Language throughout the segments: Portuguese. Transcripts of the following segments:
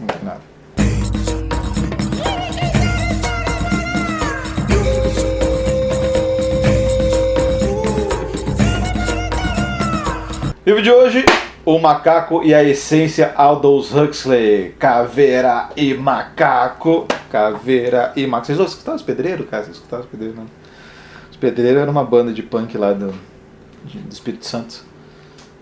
Não tem nada. Livro de hoje, O Macaco e a Essência, Aldous Huxley. Caveira e Macaco. Caveira e Macaco. Vocês escutaram os Pedreiros, cara? Vocês escutaram os Pedreiros, não? Os Pedreiros era uma banda de punk lá do Espírito Santo,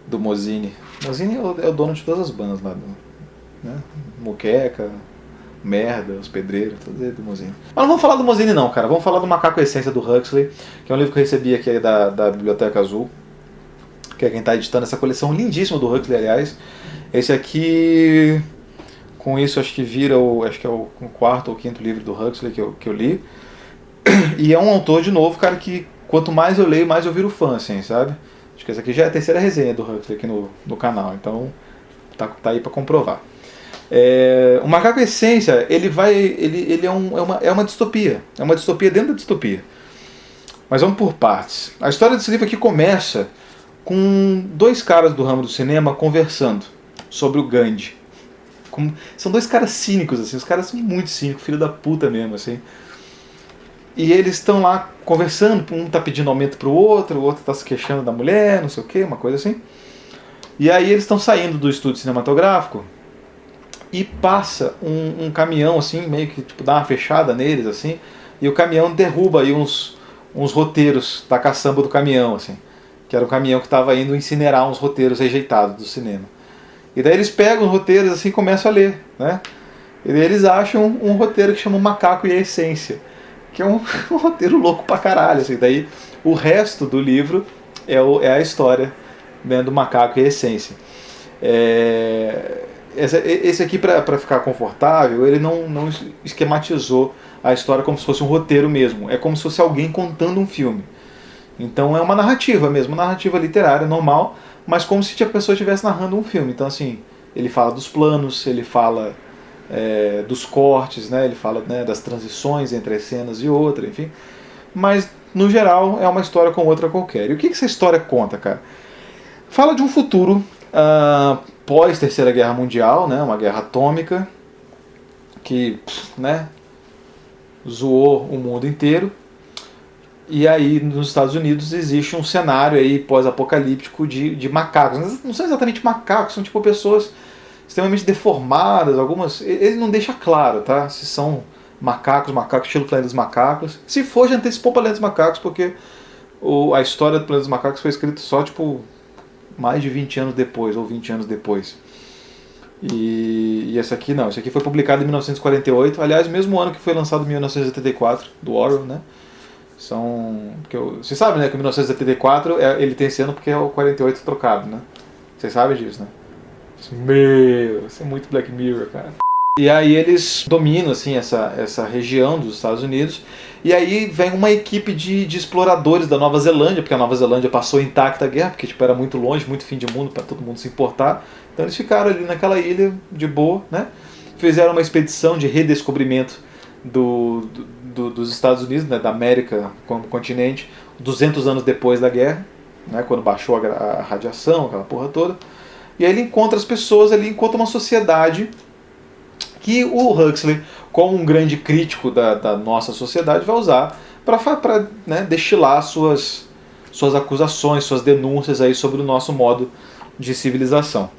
do Mozini. Mozini é o dono de todas as bandas lá, né? Moqueca, Merda, Os Pedreiros, tudo é do Mozini. Mas não vamos falar do Mozini não, cara. Vamos falar do Macaco e a Essência, do Huxley, que é um livro que eu recebi aqui da Biblioteca Azul, que é quem está editando essa coleção lindíssima do Huxley, aliás. Esse aqui, com isso, acho que vira acho que é o quarto ou quinto livro do Huxley que eu li. E é um autor, de novo, cara, que quanto mais eu leio, mais eu viro fã, assim, sabe? Acho que essa aqui já é a terceira resenha do Huxley aqui no canal, então tá aí para comprovar. O Macaco Essência, ele é uma distopia. É uma distopia dentro da distopia. Mas vamos por partes. A história desse livro aqui começa com dois caras do ramo do cinema conversando sobre o Gandhi. São dois caras cínicos, assim, os caras são muito cínicos, filho da puta mesmo, assim. E eles estão lá conversando, um tá pedindo aumento pro outro, o outro tá se queixando da mulher, não sei o que, uma coisa assim. E aí eles estão saindo do estúdio cinematográfico e passa um caminhão, assim, meio que tipo, dá uma fechada neles, assim, e o caminhão derruba aí uns roteiros da caçamba do caminhão, assim. Que era um caminhão que estava indo incinerar uns roteiros rejeitados do cinema. E daí eles pegam os roteiros assim e começam a ler, né? E daí eles acham um roteiro que chama O Macaco e a Essência, que é um roteiro louco pra caralho, assim. Daí o resto do livro é a história, né, do Macaco e a Essência. Esse aqui, para ficar confortável, ele não esquematizou a história como se fosse um roteiro mesmo. É como se fosse alguém contando um filme. Então é uma narrativa mesmo, uma narrativa literária normal, mas como se a pessoa estivesse narrando um filme. Então assim, ele fala dos planos, ele fala dos cortes, né? Ele fala, né, das transições entre as cenas e outra, enfim. Mas no geral é uma história como outra qualquer. E o que essa história conta, cara? Fala de um futuro pós Terceira Guerra Mundial, né? Uma guerra atômica que, né, zoou o mundo inteiro. E aí nos Estados Unidos existe um cenário aí pós-apocalíptico de macacos. Não são exatamente macacos, são tipo pessoas extremamente deformadas, algumas. Ele não deixa claro, tá? Se são macacos estilo Planeta dos Macacos. Se for, já antecipou Planeta dos Macacos, porque a história do Planeta dos Macacos foi escrita só tipo mais de 20 anos depois, ou 20 anos depois. E esse aqui não, esse aqui foi publicado em 1948, aliás, mesmo ano que foi lançado em 1984, do Orwell, né? Você sabe, né, que 1974 ele tem esse ano porque é o 48 trocado, né? Vocês sabem disso, né? Isso é muito Black Mirror, cara. E aí eles dominam, assim, essa região dos Estados Unidos. E aí vem uma equipe de exploradores da Nova Zelândia, porque a Nova Zelândia passou intacta a guerra, porque tipo, era muito longe, muito fim de mundo para todo mundo se importar. Então eles ficaram ali naquela ilha de boa, né? Fizeram uma expedição de redescobrimento dos Estados Unidos, né, da América como continente, 200 anos depois da guerra, né, quando baixou a radiação, aquela porra toda. E aí ele encontra as pessoas ali, encontra uma sociedade que o Huxley, como um grande crítico da nossa sociedade, vai usar para né, destilar suas acusações, suas denúncias aí sobre o nosso modo de civilização.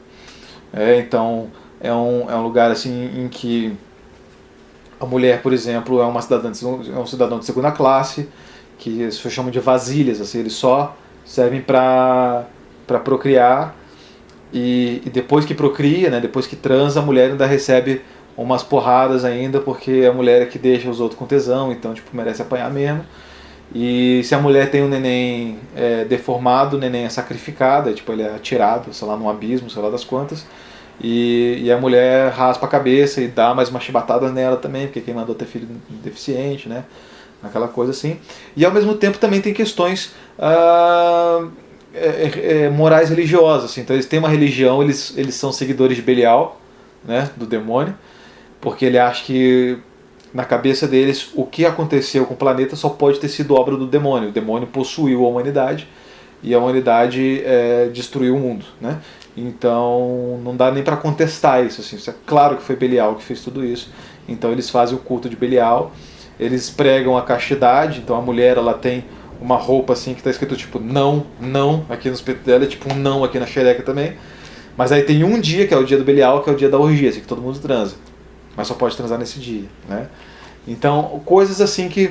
Então é um lugar assim em que a mulher, por exemplo, é um cidadão de segunda classe, que se chamam de vasilhas, assim, eles só servem para procriar, e depois que procria, né, depois que transa, a mulher ainda recebe umas porradas ainda, porque a mulher é que deixa os outros com tesão, então tipo, merece apanhar mesmo. E se a mulher tem um neném deformado, o neném é sacrificado, tipo, ele é atirado, sei lá, num abismo, sei lá das quantas. E a mulher raspa a cabeça e dá mais uma chibatada nela também, porque quem mandou ter filho deficiente, né? Aquela coisa assim. E ao mesmo tempo também tem questões morais religiosas. Assim. Então eles têm uma religião, eles são seguidores de Belial, né? Do demônio, porque ele acha que na cabeça deles o que aconteceu com o planeta só pode ter sido obra do demônio. O demônio possuiu a humanidade e a humanidade destruiu o mundo, né? Então não dá nem para contestar isso, assim. Isso é claro que foi Belial que fez tudo isso. Então eles fazem o culto de Belial, eles pregam a castidade. Então a mulher, ela tem uma roupa assim que está escrito tipo não, não aqui nos peitos dela, tipo um não aqui na xereca também. Mas aí tem um dia que é o dia do Belial, que é o dia da orgia, assim, que todo mundo transa, mas só pode transar nesse dia, né? Então coisas assim que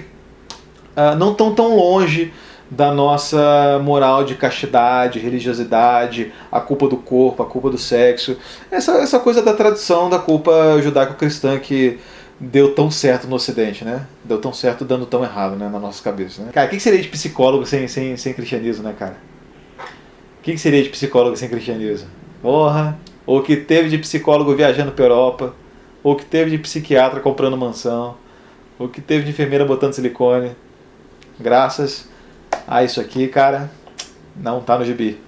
não estão tão longe da nossa moral de castidade, religiosidade, a culpa do corpo, a culpa do sexo, essa coisa da tradição, da culpa judaico-cristã que deu tão certo no Ocidente, né? Deu tão certo dando tão errado, né, na nossa cabeça, né? Cara, o que seria de psicólogo sem cristianismo, né, cara? O que seria de psicólogo sem cristianismo? Porra! Ou que teve de psicólogo viajando pra Europa, ou que teve de psiquiatra comprando mansão, ou que teve de enfermeira botando silicone. Graças a isso aqui, cara, não tá no gibi.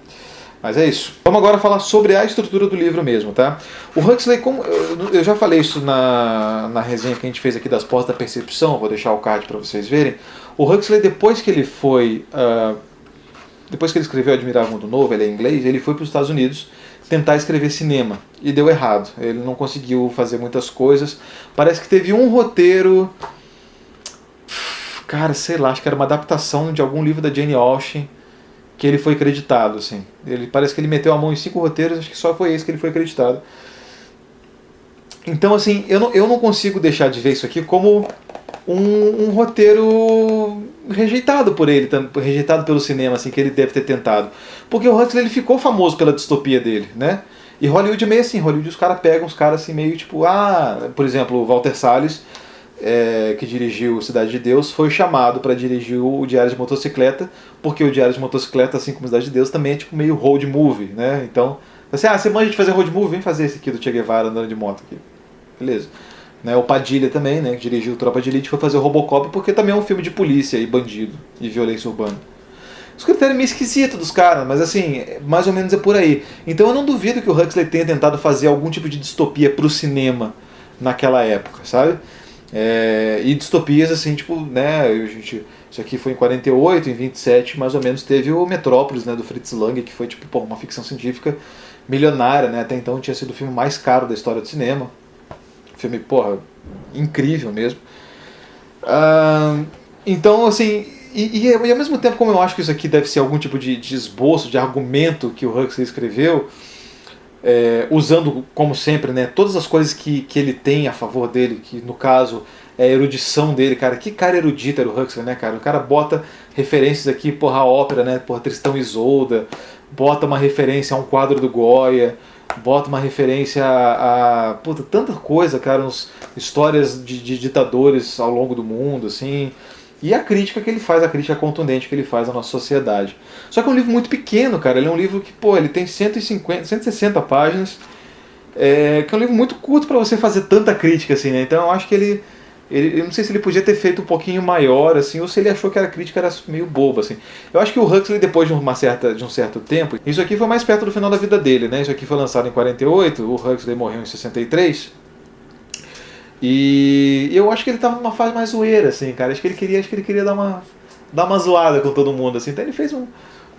Mas é isso. Vamos agora falar sobre a estrutura do livro mesmo, tá? O Huxley, como eu já falei isso na resenha que a gente fez aqui das Portas da Percepção, vou deixar o card para vocês verem. O Huxley, depois que ele escreveu Admirável Mundo Novo, ele é inglês, ele foi para os Estados Unidos tentar escrever cinema e deu errado. Ele não conseguiu fazer muitas coisas. Parece que teve um roteiro, cara, sei lá, acho que era uma adaptação de algum livro da Jane Austen, que ele foi acreditado, assim. Parece que ele meteu a mão em 5 roteiros, acho que só foi esse que ele foi acreditado. Então, assim, eu não consigo deixar de ver isso aqui como um roteiro rejeitado por ele, rejeitado pelo cinema, assim, que ele deve ter tentado. Porque o Huxley, ele ficou famoso pela distopia dele, né? E Hollywood é meio assim, Hollywood os caras pegam os caras assim meio tipo, por exemplo, o Walter Salles, que dirigiu Cidade de Deus, foi chamado para dirigir o Diário de Motocicleta, porque o Diário de Motocicleta, assim como Cidade de Deus, também é tipo meio road movie, né? Então, assim, você manja de fazer road movie? Vem fazer esse aqui do Che Guevara andando de moto aqui. Beleza. Né, o Padilha também, né, que dirigiu Tropa de Elite, foi fazer o Robocop, porque também é um filme de polícia e bandido e violência urbana. Os critérios meio esquisitos dos caras, mas assim, mais ou menos é por aí. Então eu não duvido que o Huxley tenha tentado fazer algum tipo de distopia pro cinema naquela época, sabe? E distopias assim, tipo, né, isso aqui foi em 48, em 27 mais ou menos teve o Metrópolis, né, do Fritz Lang, que foi tipo, uma ficção científica milionária, né, até então tinha sido o filme mais caro da história do cinema. Filme, porra, incrível mesmo. Então, assim, e ao mesmo tempo, como eu acho que isso aqui deve ser algum tipo de esboço, de argumento que o Huxley escreveu, usando, como sempre, né, todas as coisas que ele tem a favor dele, que no caso é a erudição dele, cara. Que cara erudito era o Huxley, né, cara? O cara bota referências aqui, porra, a ópera, né, porra, Tristão e Isolda, bota uma referência a um quadro do Goya, bota uma referência a puta, tanta coisa, cara, histórias de ditadores ao longo do mundo, assim. E a crítica que ele faz, a crítica contundente que ele faz à nossa sociedade. Só que é um livro muito pequeno, cara. Ele é um livro que, pô, ele tem 160 páginas, que é um livro muito curto para você fazer tanta crítica, assim, né? Então eu acho que eu não sei se ele podia ter feito um pouquinho maior, assim, ou se ele achou que a crítica era meio boba, assim. Eu acho que o Huxley, depois de um certo tempo, isso aqui foi mais perto do final da vida dele, né? Isso aqui foi lançado em 48, o Huxley morreu em 63. E eu acho que ele estava numa fase mais zoeira, assim, cara. Acho que ele queria dar uma zoada com todo mundo, assim. Então ele fez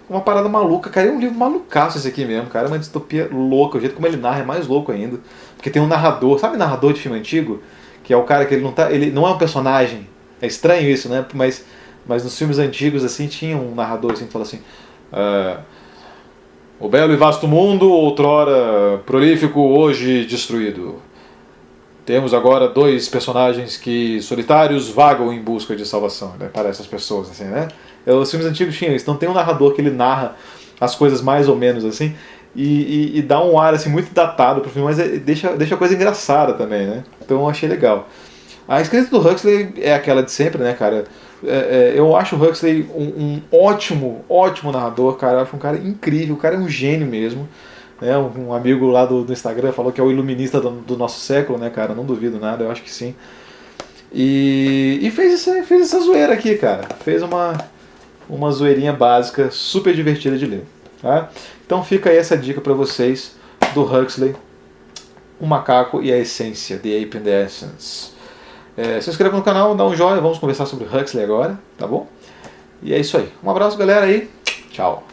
uma parada maluca, cara. É um livro malucaço esse aqui mesmo, cara. É uma distopia louca. O jeito como ele narra é mais louco ainda. Porque tem um narrador, sabe narrador de filme antigo? Que é o cara que ele não é um personagem. É estranho isso, né? Mas nos filmes antigos, assim, tinha um narrador assim, que fala assim: o belo e vasto mundo, outrora prolífico, hoje destruído. Temos agora 2 personagens que solitários vagam em busca de salvação, né, para essas pessoas, assim, né? Os filmes antigos tinham isso, então tem um narrador que ele narra as coisas mais ou menos assim, e dá um ar assim muito datado pro filme, mas deixa a coisa engraçada também, né? Então eu achei legal. A escrita do Huxley é aquela de sempre, né, cara? Eu acho o Huxley um ótimo narrador, cara. Eu acho um cara incrível, o cara é um gênio mesmo. Um amigo lá do Instagram falou que é o iluminista do nosso século, né, cara? Não duvido nada, eu acho que sim. E fez essa zoeira aqui, cara. Fez uma zoeirinha básica, super divertida de ler. Tá? Então fica aí essa dica para vocês do Huxley, O Macaco e a Essência, The Ape and the Essence. Se inscreva no canal, dá um joinha, vamos conversar sobre Huxley agora, tá bom? E é isso aí. Um abraço, galera, aí. Tchau.